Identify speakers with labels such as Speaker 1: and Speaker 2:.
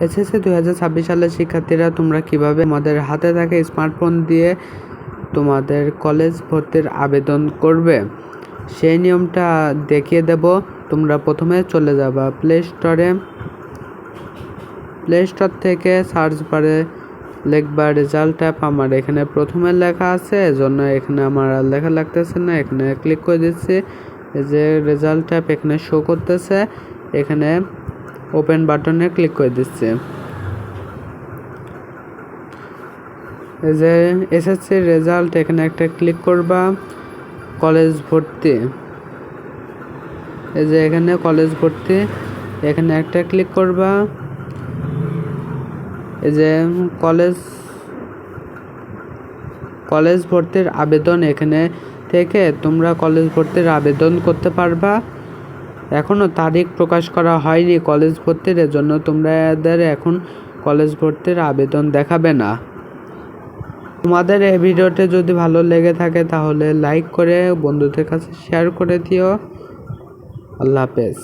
Speaker 1: SSC 2026 সালের শিক্ষার্থীরা তোমরা কিভাবে তোমাদের হাতে থাকা স্মার্টফোন দিয়ে তোমাদের কলেজ ভর্তির আবেদন করবে সেই নিয়মটা দেখিয়ে দেব। তোমরা প্রথমে চলে যাবা প্লে স্টোর থেকে সার্চ বারে লিখবা রেজাল্ট অ্যাপ। আমার এখানে প্রথমে লেখা আছে, এজন্য এখানে আমার আর লেখা লাগতেছে না, এখানে ক্লিক করে দিচ্ছি। এই যে রেজাল্ট অ্যাপ এখানে শো করতেছে, এখানে ওপেন বাটনে ক্লিক করে দিচ্ছি। এই যে এসএসসির রেজাল্ট এখানে একটা ক্লিক করবা। কলেজ ভর্তি, এই যে এখানে কলেজ ভর্তি এখানে একটা ক্লিক করবা। এই যে কলেজ ভর্তির আবেদন, এখানে থেকে তোমরা কলেজ ভর্তির আবেদন করতে পারবা। এখনো তারিখ প্রকাশ করা হয়নি কলেজ ভর্তির, জন্য তোমাদের এখন কলেজ ভর্তির আবেদন দেখাবে না। তোমাদের এই ভিডিওটি যদি ভালো লেগে থাকে তাহলে লাইক করে বন্ধুদের কাছে শেয়ার করে দিও। আল্লাহ হাফেজ।